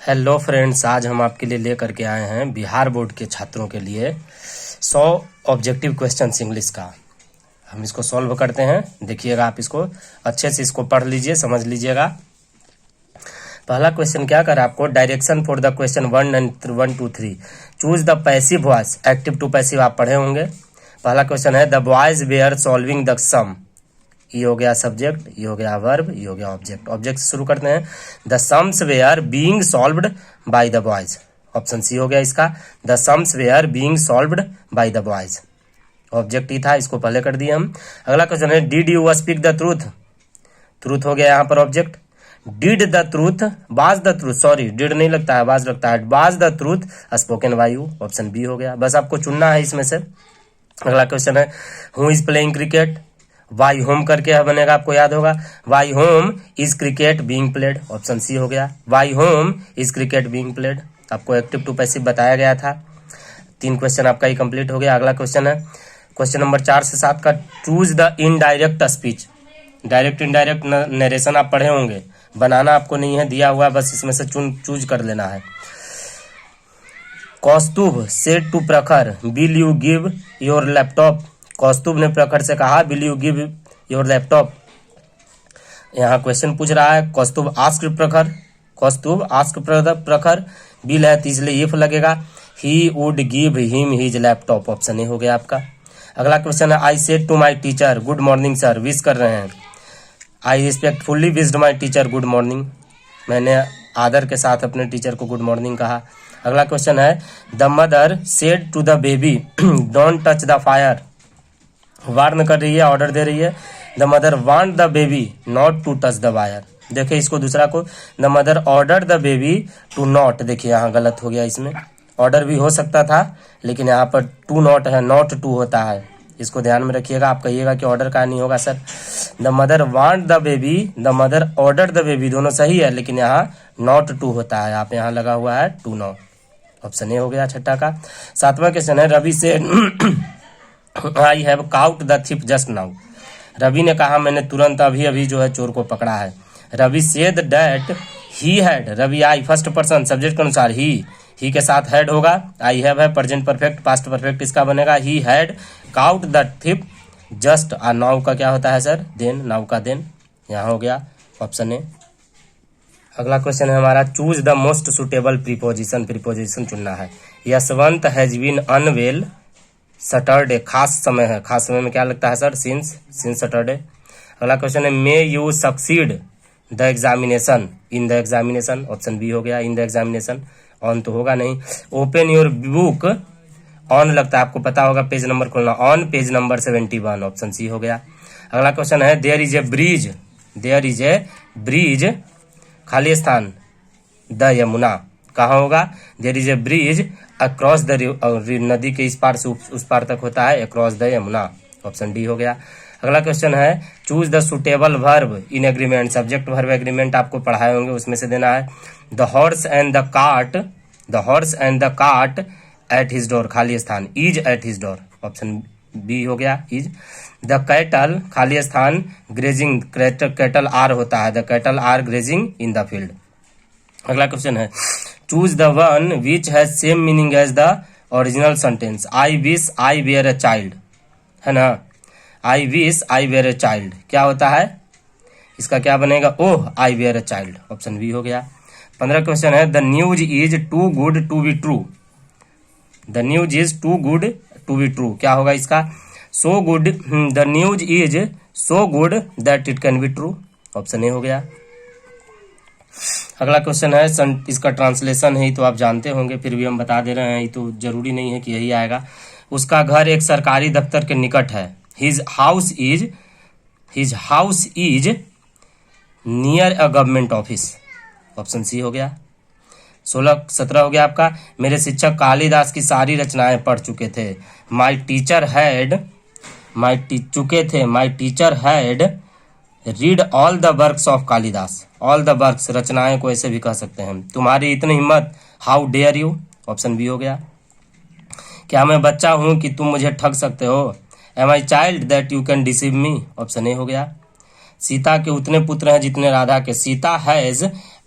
Hello friends, आज हम आपके लिए लेकर के आए हैं बिहार बोर्ड के छात्रों के लिए 100 ऑब्जेक्टिव क्वेश्चंस इंग्लिश का। हम इसको सॉल्व करते हैं, देखिएगा आप इसको अच्छे से इसको पढ़ लीजिए, समझ लीजिएगा। पहला क्वेश्चन क्या कर आपको, direction for the question 1 2 3 choose the passive voice. Active to passive आप पढ़े होंगे। पहला क्वेश्चन है the boys were solving the sum. ये हो गया सब्जेक्ट, ये हो गया वर्ब, ये हो गया ऑब्जेक्ट। ऑब्जेक्ट से शुरू करते हैं। The sums were being solved by the boys. Option C हो गया इसका, the sums were being solved by the boys. Object ही था, इसको पहले कर दिए हम। अगला क्वेश्चन है did you speak the truth. Truth हो गया यहाँ पर object. Did the truth was the truth, sorry did नहीं लगता है, वाज लगता है, was the truth spoken by you. Option B हो गया। बस आपको चुनना है इसमें से। अगला क्वेश्चन है who is playing cricket. By whom करके बनेगा, आपको याद होगा। By whom is cricket being played. Option C हो गया, by whom is cricket being played. आपको एक्टिव टू पैसिव बताया गया था। 3 क्वेश्चन आपका ही कंप्लीट हो गया। अगला क्वेश्चन है क्वेश्चन नंबर 4 से 7 का, choose the indirect speech. Direct indirect narration आप पढ़े होंगे, बनाना आपको नहीं है, दिया हुआ है, बस इसमें से चूज कर लेना है। Kaustubh said to Prakhar will you give your laptop. Kaustubh ने प्रखर से कहा will you give your laptop. यहाँ क्वेश्चन पूछ रहा है कौस्तुभ आस्क प्रखर, कौस्तुभ आस्क प्रखर, बिल है तो इसलिए इफ लगेगा। He would give him his laptop. Option A हो गया आपका। अगला क्वेश्चन है I said to my teacher good morning sir. Wish कर रहे हैं, I respectfully wished my teacher good morning. मैंने आदर के साथ अपने टीचर को गुड मॉर्निंग कहा। अगला क्वेश्चन है the mother said to the baby don't touch the fire. Warn कर रही है, ऑर्डर दे रही है। The mother want the baby not to touch the wire. देखिए इसको दूसरा को, the mother order the baby to not. देखिए यहाँ गलत हो गया, इसमें ऑर्डर भी हो सकता था लेकिन यहाँ पर टू नॉट है, नॉट टू होता है। इसको ध्यान में रखिएगा। आप कहिएगा कि ऑर्डर का नहीं होगा sir. The mother want the baby, the mother order the baby, दोनों सही है लेकिन यहाँ नॉट टू होता है। आप यहाँ लगा हुआ है टू नॉट। ऑप्शन ए हो गया छठा का। 7वां क्वेश्चन है रवि से I have caught the thief just now. Ravi ने कहा मैंने तुरंत अभी अभी जो है चोर को पकड़ा है। Ravi said that he had, Ravi I first person subject के अनुसार ही के साथ हैड होगा। आई हैव है प्रेजेंट परफेक्ट, पास्ट परफेक्ट इसका बनेगा। He had caught the thief just. और नाउ का क्या होता है सर, देन, नाउ का देन। यहाँ हो गया ऑप्शन ए। अगला क्वेश्चन है हमारा choose the most suitable preposition. Preposition चुनना है। Yashwant has been unwell Saturday, खास समय है, खास समय में क्या लगता है सर, सिंस सैटरडे। अगला क्वेश्चन है may you succeed the examination in the examination. Option B हो गया, इन द एग्जामिनेशन। ऑन तो होगा नहीं। ओपन योर बुक, ऑन लगता है, आपको पता होगा पेज नंबर खोलना, on page number 71। Option C हो गया। अगला क्वेश्चन है there is a bridge, there is a bridge, खाली स्थान द यमुना, कहाँ होगा, there is a bridge across the, नदी के इस पार से उस पार तक होता है, across the Yamuna. Option D हो गया। अगला क्वेश्चन है choose the suitable verb in agreement. Subject verb agreement आपको पढ़ाए होंगे, उसमें से देना है। The horse and the cart, the horse and the cart at his door, खाली स्थान is at his door. Option B हो गया, इज। द कैटल, खाली स्थान ग्रेजिंग, कैटल आर होता है, the cattle are grazing in the field. अगला question है choose the one which has same meaning as the original sentence. I wish I were a child, है ना, I wish I were a child क्या होता है, इसका क्या बनेगा, oh I were a child. Option B हो गया। 15 क्वेश्चन है the news is too good to be true. The news is too good to be true क्या होगा इसका, so good, the news is so good that it can be true. Option A हो गया। अगला question है इसका translation है तो आप जानते होंगे, फिर भी हम बता दे रहे हैं, तो जरूरी नहीं है कि यही आएगा। उसका घर एक सरकारी दफ्तर के निकट है। His house is near a government office. Option C हो गया। 16-17 हो गया आपका। मेरे शिक्षक कालिदास की सारी रचनाएं पढ़ चुके थे। My teacher had read all the works of Kalidas. All the works, रचनाएं को ऐसे भी कह सकते हैं। तुम्हारी इतनी हिम्मत, how dare you. Option B हो गया। क्या मैं बच्चा हूं कि तुम मुझे ठग सकते हो। Am I child that you can deceive me. Option A हो गया। सीता के उतने पुत्र हैं जितने राधा के। Sita has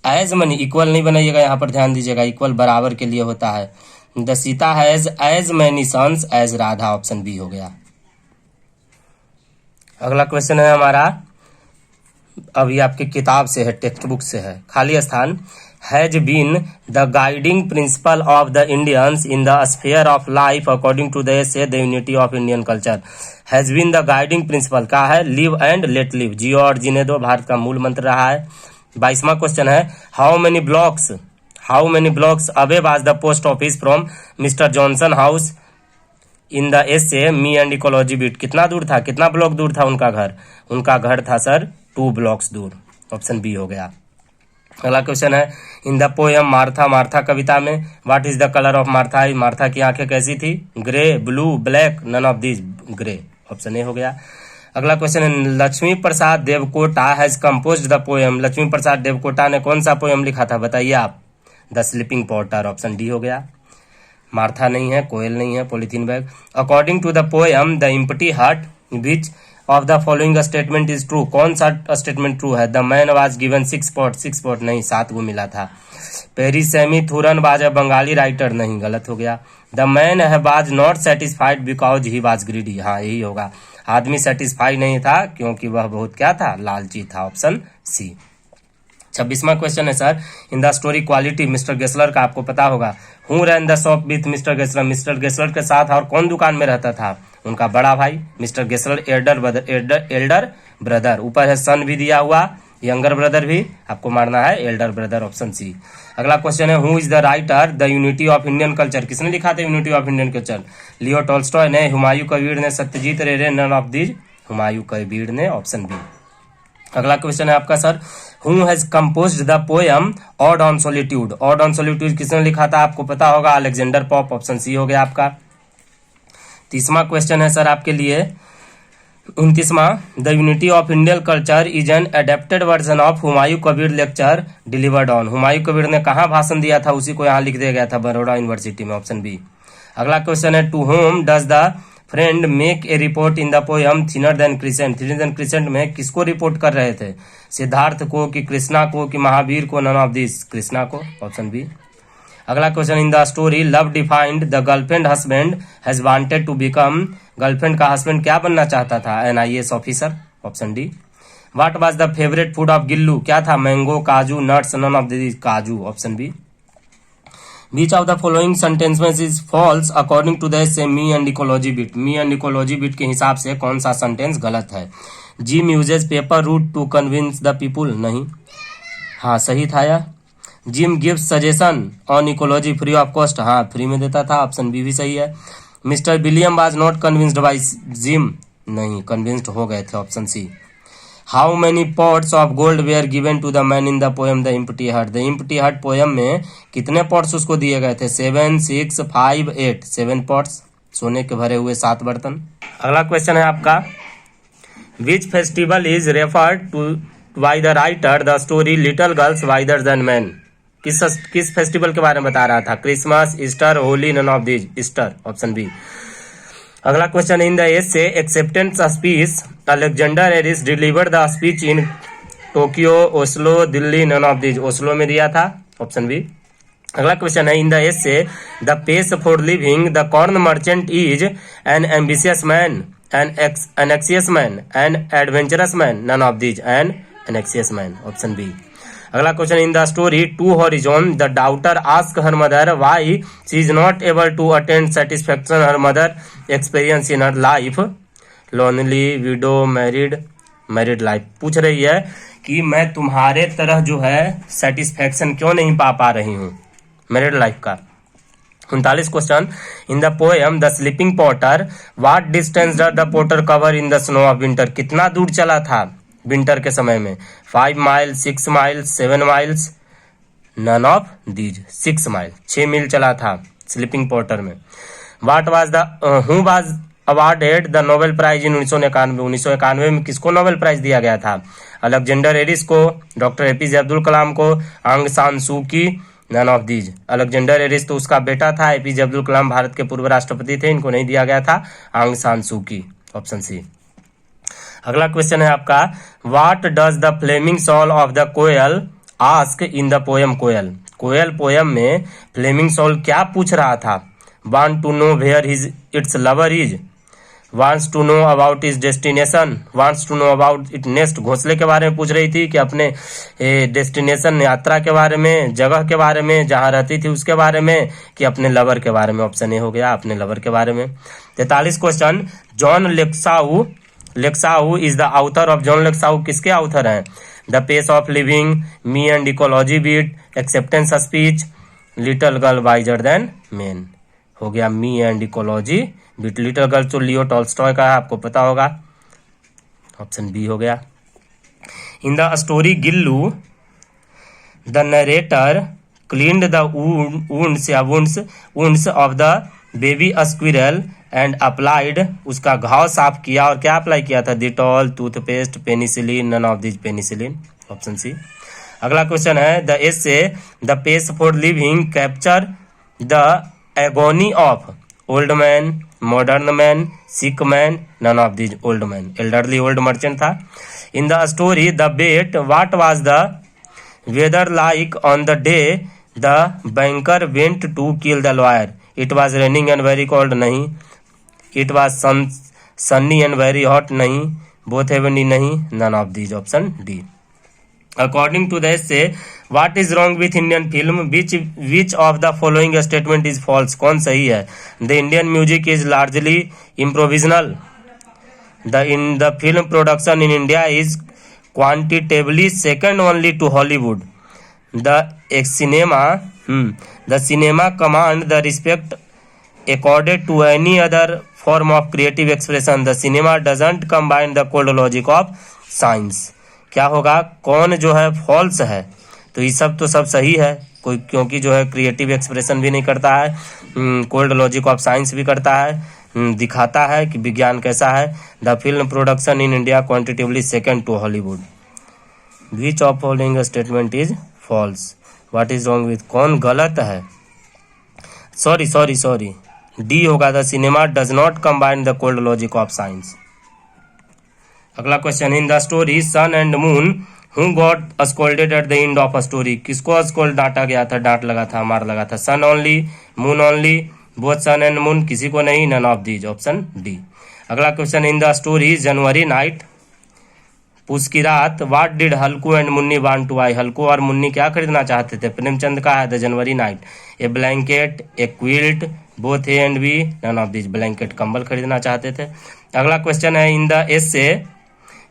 as money, equal नहीं बनाइएगा, यहाँ पर ध्यान दीजिएगा, इक्वल बराबर के लिए होता है। The Sita has as many sons as Radha, option B हो गया। अगला क्वेश्चन है हमारा, अभी आपकी किताब से है, टेक्स्ट बुक से है। खाली स्थान, has been the guiding principle of the Indians in the sphere of life according to the essay the unity of Indian culture. Has been the guiding principle का है, लिव एंड लेट लिव, जियो और जीने दो भारत का मूल मंत्र रहा है। 22वां क्वेश्चन है, how many blocks away was the post office from mister Johnson house in the essay me and ecology bit. कितना दूर था, कितना ब्लॉक दूर था उनका घर था सर 2 ब्लॉक्स दूर, ऑप्शन बी हो गया। अगला क्वेश्चन है, इन द पोएम मार्था कविता में what is the colour of Martha, Martha की आंखें कैसी थी, grey, blue, black, none of these, grey, option A हो गया। अगला क्वेश्चन है, Lakshmi Prasad Devkota has composed the poem, Lakshmi Prasad Devkota ने कौन सा पोएम लिखा था, बताइए आप, the sleeping potter, option D हो गया। मार्था नहीं है, कोयल नहीं है, polythene bag. According to the poem the empty hut which of the following statement is true, कौन सा स्टेटमेंट ट्रू है, the man was given 6 pot नहीं, 7 को मिला था। Periyasamy Thooran was a Bengali writer, नहीं, गलत हो गया। The man was not satisfied because he was greedy, हाँ यही होगा, आदमी सेटिस्फाई नहीं था क्योंकि वह बहुत क्या था, लालची था, ऑप्शन सी। 26वां क्वेश्चन है sir, in the story quality mister Gessler का आपको पता होगा, who rain the shop with mister Gessler, mister Gessler के साथ और कौन दुकान में रहता था, उनका बड़ा भाई मिस्टर गेसलर, एल्डर ब्रदर, ऊपर है सन भी दिया हुआ, यंगर ब्रदर भी आपको मारना है, एल्डर ब्रदर, ऑप्शन सी। अगला क्वेश्चन है, who is the writer the unity of Indian culture, किसने लिखा था unity of Indian culture, Leo Tolstoy ने, हुमायूं कबीर ने, सत्यजीत रे ने, none of these, Humayun Kabir ने, ऑप्शन बी। अगला क्वेश्चन है आपका sir, who has composed the poem ode on solitude, ode on solitude किसने लिखा था, आपको पता होगा, अलेक्जेंडर पॉप, ऑप्शन सी हो गया आपका। 30वां क्वेश्चन है सर आपके लिए, 29वां, the unity of Indian culture is an adapted version of Humayun Kabir lecture delivered on, Humayun Kabir ने कहाँ भाषण दिया था, उसी को यहाँ लिख दिया गया था, बड़ौदा यूनिवर्सिटी में, ऑप्शन बी। अगला क्वेश्चन है, to whom does the friend make a report in the poem thinner than crescent, thinner than crescent में किसको रिपोर्ट कर रहे थे, सिद्धार्थ को कि कृष्णा को कि महावीर को, नन ऑफ दिस, कृष्णा को, ऑप्शन बी। अगला question, in the story love defined the girlfriend husband has wanted to become, girlfriend का हस्बैंड क्या बनना चाहता था, an IAS officer, option D. What was the favourite food of Gillu, क्या था, mango, काजू, नट्स, नन ऑफ दिस, काजू, option B. Which of the following sentences is false according to the essay me and ecology bit, me and ecology bit के हिसाब से कौन सा sentence गलत है, Jim uses paper route to convince the people, नहीं, हाँ सही था या, Jim gives suggestion on ecology free of cost, हाँ फ्री में देता था, ऑप्शन बी भी सही है। Mister William was not convinced by Jim, नहीं कन्विंस्ड हो गए थे, option C. How many pots of gold were given to the man in the poem the empty hut, the empty hut poem में कितने pots उसको दिए गए थे, 7, 6, 5, 8, 7 पॉट्स, सोने के भरे हुए 7 बर्तन। अगला क्वेश्चन है आपका, which festival is referred to by the writer the story little girls wiser than man, किस फेस्टिवल के बारे में बता रहा था, Christmas, Easter, Holi, none of these, Easter, option B. अगला question, in the essay acceptance speech Alexander Aris delivered the speech in Tokyo, Oslo, Delhi, none of these, Oslo में दिया था, ऑप्शन बी। अगला क्वेश्चन है, in the essay the pace for living the corn merchant is an ambitious man, an anxious man, an adventurous man, none of these, an anxious man, option B. अगला question, in the story to horizon the daughter ask her mother why she is not able to attend satisfaction her mother experience in her life, lonely, widow, married life, पूछ रही है कि मैं तुम्हारे तरह जो है सेटिस्फेक्शन क्यों नहीं पा रही हूँ मैरिड लाइफ का। 39 question, in the poem the sleeping potter what distance does the potter cover in the snow of winter, कितना दूर चला था विंटर के समय में, 5 miles, 6 miles, 7 miles, none of these, 6 mile, 6 मील चला था स्लीपिंग पॉटर में। What was the who was awarded the Nobel prize in 1991 में किसको नोबेल प्राइज दिया गया था, अलेक्जेंडर एरिस को, डॉक्टर APJ अब्दुल कलाम को, Aung San Suu Kyi, none of these. Alexander Aris तो उसका बेटा था, APJ अब्दुल कलाम भारत के पूर्व राष्ट्रपति थे, इनको नहीं दिया गया था, आंग सान सू की, ऑप्शन सी। अगला क्वेश्चन है आपका, what does the flaming soul of the koel ask in the poem Koel. Koel poem में फ्लेमिंग सोल क्या पूछ रहा था? Want to know where his its lover is, wants to know about is destination, wants to know about it nest. घोंसले के बारे में पूछ रही थी कि अपने डेस्टिनेशन यात्रा के बारे में, जगह के बारे में, जहां रहती थी उसके बारे में, कि अपने लवर के बारे में। ऑप्शन ए हो गया, अपने लवर के बारे में। 43 question, John Lexau is the author of. John Lexau किसके ऑथर हैं? The pace of living, me and ecology bit, acceptance speech, little girl wiser than man. हो गया me and ecology bit. Little girl तो Leo Tolstoy का है, आपको पता होगा, ऑप्शन बी हो गया। In the story Gillu the narrator cleaned the wounds of the baby squirrel and applied, उसका घाव साफ किया और क्या अप्लाई किया था? Dettol, toothpaste, penicillin, none of this penicillin, option C. अगला क्वेश्चन है, the essay the pace for living capture the agony of old man, modern man, sick man, none of this old man. Elderly old merchant था। In the story the bat what was the weather like on the day the banker went to kill the lawyer? It was raining and very cold, नहीं। It was sunny and very hot, नहीं। Both heavenly, नहीं। None of these, option D. According to the essay what is wrong with Indian film, which of the following statement is false? कौन सही है? The Indian music is largely improvisational, the film production in India is क्वांटिटेबली second only to Hollywood, the cinema command the respect accorded to any other form of creative expression, the cinema doesn't combine the cold logic of science। क्या होगा? कौन जो है false है? तो ये सब तो सब सही है, कोई क्योंकि जो है क्रिएटिव एक्सप्रेशन भी नहीं करता है, कोल्ड लॉजिक ऑफ साइंस भी करता है, दिखाता है कि विज्ञान कैसा है। The film production in India quantitatively second to Hollywood. Which of following statement is false? What is wrong with, कौन गलत है? सॉरी डी होगा, the cinema does not combine the cold logic of science. अगला question, in the story sun and moon who got scolded at the end of a story? किसको scold डांटा गया था, डांट लगा था, मार लगा था? Sun only, moon only, both sun and moon, किसी को नहीं, none of these, option D. अगला question, in the story January night पूस की रात what did Halku and Munni want to buy? Halku और मुन्नी क्या खरीदना चाहते थे? प्रेमचंद का है the January night. A blanket, a quilt, both A and B, none of this. Blanket कंबल खरीदना चाहते थे। अगला क्वेश्चन है, in the essay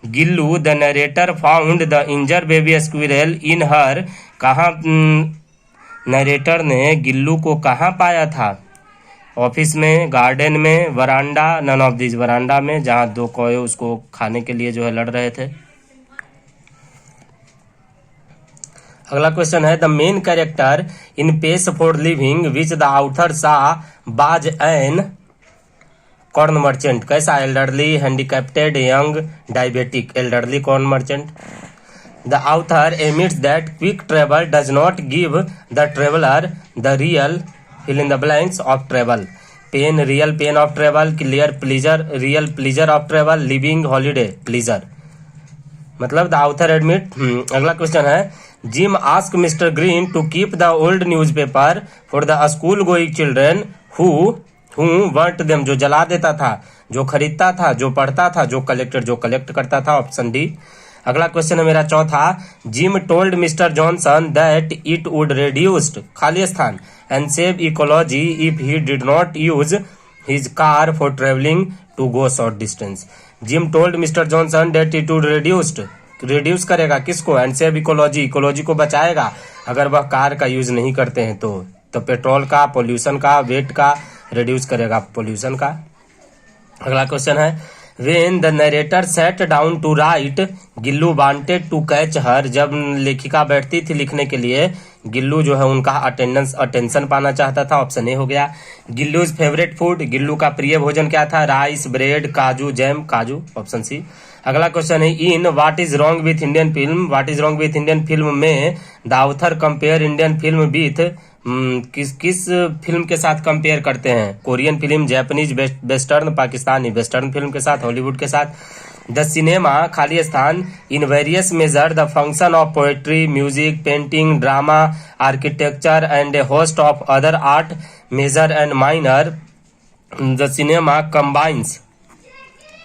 Gillu the narrator found the injure baby squirrel इन हर, कहाँ नरेटर ने गिल्लू को कहाँ पाया था? ऑफिस में, गार्डन में, वरांडा, नन ऑफ दिस। वरांडा में, जहां दो कौवे उसको खाने के लिए जो है लड़ रहे थे। अगला क्वेश्चन है, the main character in pace for living which the author saw was an corn merchant? कैसा? Elderly, handicapped, young, diabetic. Elderly corn merchant. The author admits that quick travel does not give the traveller the real fill in the blanks of travel। Pain, real pain of travel, clear pleasure, real pleasure of travel, living holiday pleasure, मतलब the author admit. अगला question है, Jim ask mister green to keep the old newspaper for the school going children who burnt them, जो जला देता था, जो खरीदता था, जो पढ़ता था, जो कलेक्ट करता था, ऑप्शन डी। अगला क्वेश्चन है मेरा चौथा, Jim told Mr Johnson that it would reduced खाली स्थान and save ecology if he did not use his car for travelling to go short distance. Jim told Mr Johnson that it would reduce करेगा किसको? And save ecology को बचाएगा अगर वह car का use नहीं करते हैं तो पेट्रोल का, पोल्यूशन का, वेट का रिड्यूस करेगा पोल्यूशन का। अगला क्वेश्चन है, When the narrator sat down to write, Gillu wanted to catch her। जब लेखिका बैठती थी लिखने के लिए, गिल्लू जो है उनका अटेंशन पाना चाहता था, ऑप्शन ए हो गया। गिल्लूज फेवरेट फूड, गिल्लू का प्रिय भोजन क्या था? राइस, ब्रेड, काजू, जैम, काजू, ऑप्शन सी। अगला क्वेश्चन है, in what is wrong with Indian film, what is wrong with Indian film में the author compare Indian film with, किस फिल्म के साथ कंपेयर करते हैं? Korean film, Japanese, western, Pakistani, western film के साथ, हॉलीवुड के साथ। द सिनेमा खाली स्थान in various major the function of poetry, music, painting, drama, architecture and A host of other art major and minor. The cinema combines,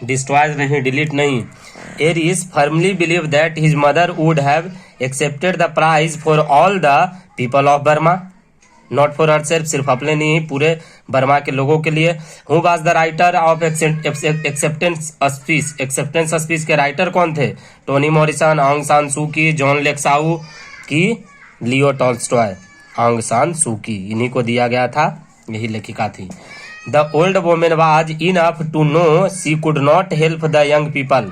destroys नहीं, delete नहीं। Aris firmly believe that his mother would have accepted the prize for all the people of Burma, not for herself, सिर्फ अपने नहीं, पूरे Burma के लोगों के लिए। Who was the writer of acceptance speech, acceptance speech के राइटर कौन थे? टोनी मॉरिसन, आंग सान सू की, जॉन लेक्साउ की लियो टॉल्स्टॉय। आंग सान सू की, इन्हीं को दिया गया था, यही लेखिका थी। The old women was enough to know she could not help the young people,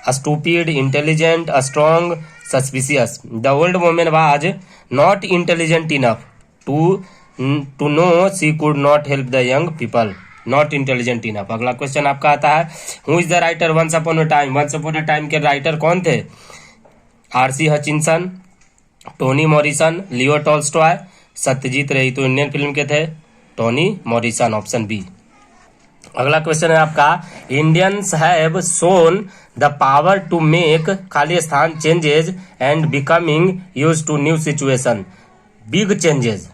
stupid, intelligent, strong, suspicious. The old woman was not intelligent enough to know she could not help the young people. Not intelligent enough. अगला question आपका आता है, who is the writer once upon a time? Once upon a time के writer कौन थे? R C Hutchinson, Tony Morrison, Leo Tolstoy, Satyajit Ray. तो Indian film के थे टोनी मॉरिसन, ऑप्शन बी। अगला क्वेश्चन है आपका, Indians have shown the power to make खाली स्थान changes and becoming used to new situation. Big changes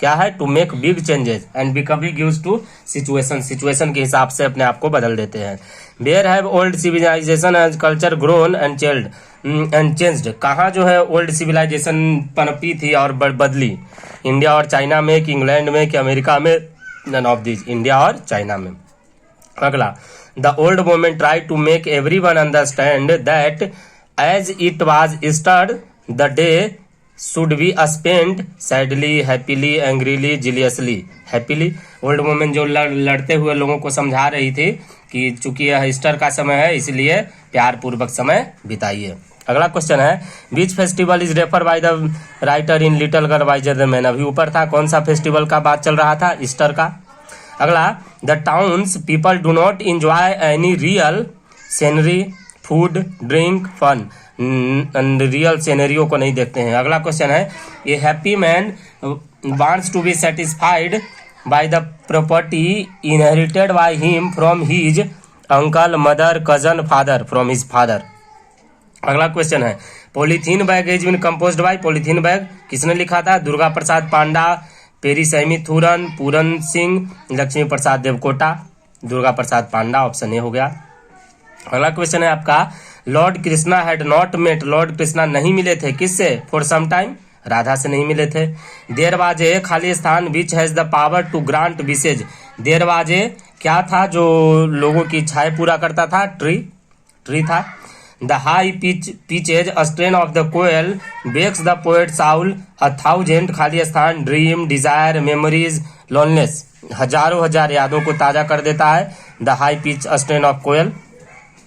क्या है? To make big changes and becoming used to situation, situation के हिसाब से अपने आप को बदल देते हैं। Where have old civilisation and culture grown and changed, कहाँ जो है ओल्ड सिविलाइजेशन पनपी थी और बदली? इंडिया और चाइना में, कि इंग्लैंड में, कि अमेरिका में? नन ऑफ दिस, इंडिया और चाइना में। अगला, the old women try to make everyone understand that as it was start the day should be spent sadly, happily, angrily, jealously. Happily, old women जो लड़ते हुए लोगों को समझा रही थी कि चूंकि यह ईस्टर का समय है इसलिए प्यार पूर्वक समय बिताइए। अगला क्वेश्चन है, which festival is refer by the writer in little girl wiser the man? अभी ऊपर था, कौन सा फेस्टिवल का बात चल रहा था? ईस्टर का। अगला, the towns people do not enjoy any real scenery, food, drink, fun. Real scenario को नहीं देखते हैं। अगला क्वेश्चन है, a happy man wants to be satisfied by the property inherited by him from his uncle, mother, cousin, father, from his father. अगला question है, polythene bag is been composed by, polythene bag किसने लिखा था? Durga Prasad Panda, Periasamy Thooran, Puran Singh, Lakshmi Prasad Devkota. Durga Prasad Panda, option A हो गया। अगला question है आपका, Lord Krishna had not met, Lord Krishna नहीं मिले थे किससे? फॉर सम टाइम, राधा से नहीं मिले थे। देर वाजे खाली स्थान which has the power to grant wishes. There was a क्या था जो लोगों की इच्छाएं पूरा करता था? ट्री था। The high pitches strain of the koel wakes the poet soul 1000 खाली स्थान ड्रीम, डिजायर, मेमोरीज, लोनलेस। हजारों हजार यादों को ताजा कर देता है the high pitch strain of koel.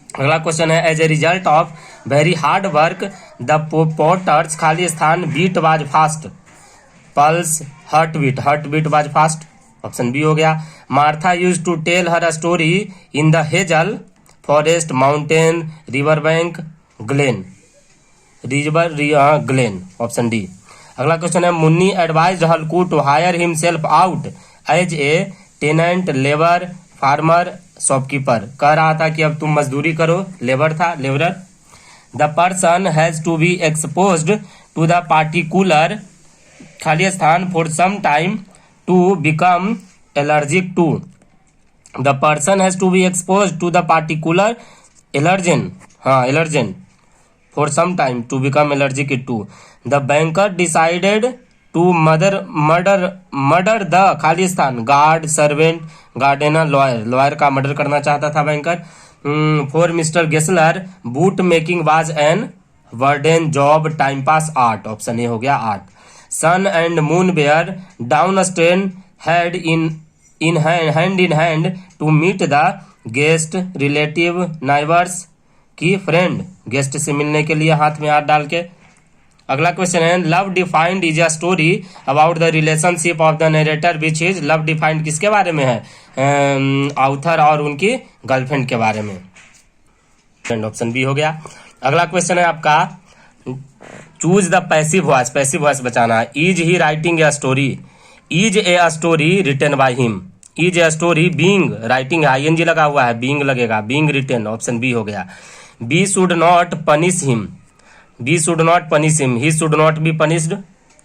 अगला क्वेश्चन है, as a result of very hard work the potters खाली स्थान beat was fast, pulse, heart beat was fast, option B हो गया। Martha use to tell her story in the hazel forest, mountain, river bank, glen, glen, option D. अगला question है, Munni advised Halku to hire himself out as a tenant, labour, farmer, shopkeeper. कह रहा था कि अब तुम मजदूरी करो, लेबर था, labourer. The person has to be exposed to the particular खाली स्थान for some time to become allergic to. The person has to be exposed to the particular allergen, हाँ allergen, for some time to become allergic to. The banker decided to murder the खाली स्थान guard, servant, gardener, lawyer का murder करना चाहता था banker. For mister Gessler boot making was an burden job, time pass, art, option A हो गया art. Sun and moon bear down strain hand in hand to meet the guest, relative, neighbours की friend, guest से मिलने के लिए हाथ में हाथ डाल के। अगला क्वेश्चन है, love defined is a story about the relationship of the narrator which is. Love defined किसके बारे में है? ऑथर और उनकी गर्लफ्रेंड के बारे में, ऑप्शन बी हो गया। अगला क्वेश्चन है आपका, choose the passive voice, passive voice बचाना। Is he writing a story, is a story written by him, is a story being, writing ING लगा हुआ है, बीइंग लगेगा, बीइंग रिटेन, ऑप्शन बी हो गया। We should not punish him, we should not punish him, he should not be punished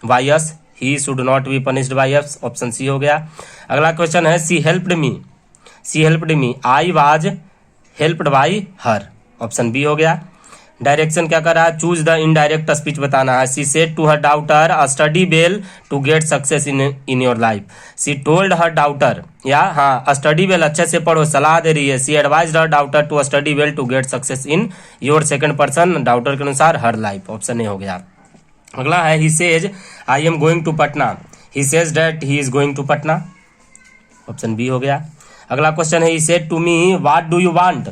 by us, he should not be punished by us, option C हो गया। अगला question है she helped me, she helped me, I was helped by her, option B हो गया। Direction क्या कर रहा है, चूज द इनडायरेक्ट स्पीच बताना है। She said to her daughter a study well to get success in your life, she told her daughter, या हाँ स्टडी वेल, अच्छे से पढ़ो, सलाह दे रही है। She advised her daughter to study well to get success in your, second person daughter के अनुसार हर लाइफ, ऑप्शन ए हो गया। अगला है he says I am going to Patna, he says that he is going to Patna, option B हो गया। अगला question है he said to me what do you want,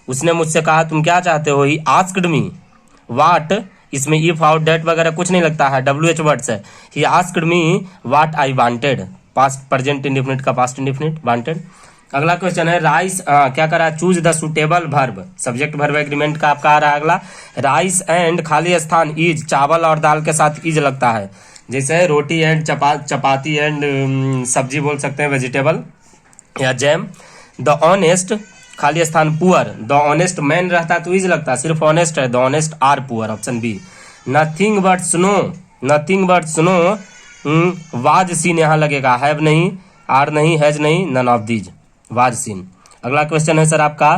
उसने मुझसे कहा तुम क्या चाहते हो। ही आस्क्ड मी व्हाट, इसमें इफ आउट डेट वगैरह कुछ नहीं लगता है, WH वर्ड्स है। He asked me what I wanted, past present indefinite का पास्ट इंडेफिनिट वांटेड। अगला क्वेश्चन है राइस, क्या करा, choose the suitable verb, subject verb agreement का आपका आ रहा है। अगला राइस एंड खाली स्थान इज, चावल और दाल के साथ इज लगता है, जैसे रोटी एंड चपाती एंड सब्जी बोल सकते हैं, वेजिटेबल या जैम। द ऑनेस्ट खाली स्थान पुअर, द ऑनेस्ट मैन रहता है तो इज लगता है, सिर्फ ऑनेस्ट है, the honest are poor, option B. Nothing but snow, nothing but snow, was seen यहाँ लगेगा, हैव नहीं, आर नहीं, हैज नहीं, none of these, was seen. अगला क्वेश्चन है सर आपका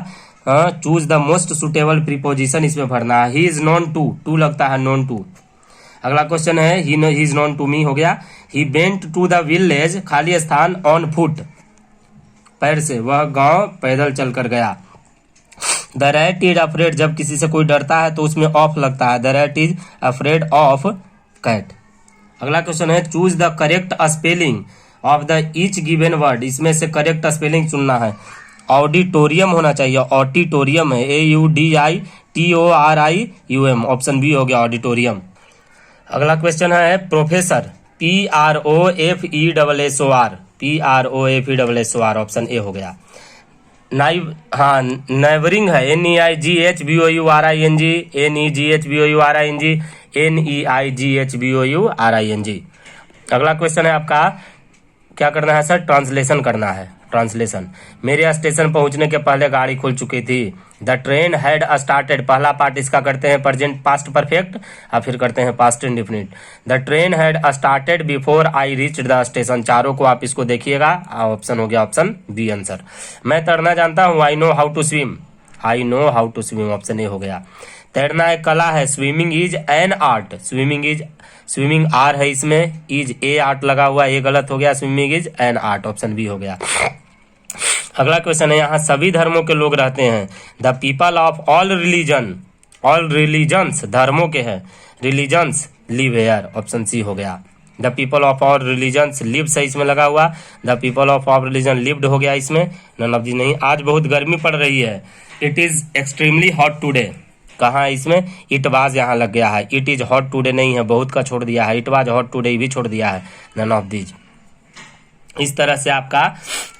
choose the most suitable preposition, इसमें भरना है। He is known to, to लगता है, नोन टू। अगला क्वेश्चन है he is known to me हो गया। He went to the village, खाली स्थान ऑन फुट, पैर से, वह गांव पैदल चलकर गया। द रैट इज अफ्रेड, जब किसी से कोई डरता है तो उसमें ऑफ लगता है, the rat is afraid of cat. अगला क्वेश्चन है choose the correct spelling of the each given word, इसमें से करेक्ट स्पेलिंग चुनना है। ऑडिटोरियम होना चाहिए, ऑडिटोरियम है, AUDITORIUM, ऑप्शन बी हो गया ऑडिटोरियम। अगला क्वेश्चन है professor, PROFESSOR, PROFESSOR, option A हो गया। नाइव, हाँ नेबरिंग है, NEIGHBOURING, NEGHBOURING, NEIGHBOURING। अगला क्वेश्चन है आपका क्या करना है सर, ट्रांसलेशन करना है, ट्रांसलेशन। मेरे स्टेशन पहुंचने के पहले गाड़ी खुल चुकी थी। द ट्रेन हैड स्टार्टेड, पहला पार्ट इसका करते हैं प्रेजेंट पास्ट परफेक्ट और फिर करते हैं past indefinite. The train had started before I reached the station, चारों को आप इसको देखिएगा, ऑप्शन हो गया ऑप्शन बी आंसर। मैं तैरना जानता हूँ, I know how to swim, I know how to swim, option A हो गया। तैरना एक कला है, swimming is an art, swimming are है, इसमें इज ए आर्ट लगा हुआ, ये गलत हो गया, swimming is an art, option B हो गया। अगला क्वेश्चन है यहाँ सभी धर्मों के लोग रहते हैं। The people of all religions, धर्मों के हैं, religions live here, option C हो गया। The people of all religions lives है इसमें लगा हुआ, the people of all religion lived हो गया इसमें, नन ऑफ दी नहीं। आज बहुत गर्मी पड़ रही है, it is extremely hot today, कहाँ है इसमें, इट वाज यहाँ लग गया है, इट इज हॉट टूडे नहीं है, बहुत का छोड़ दिया है, इट वाज हॉट टूडे भी छोड़ दिया है, नन ऑफ दीज। इस तरह से आपका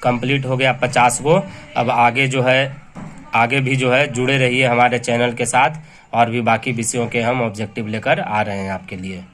कंप्लीट हो गया 50 को। अब आगे जो है, आगे भी जो है जुड़े रहिए हमारे चैनल के साथ, और भी बाकी विषयों के हम ऑब्जेक्टिव लेकर आ रहे हैं आपके लिए।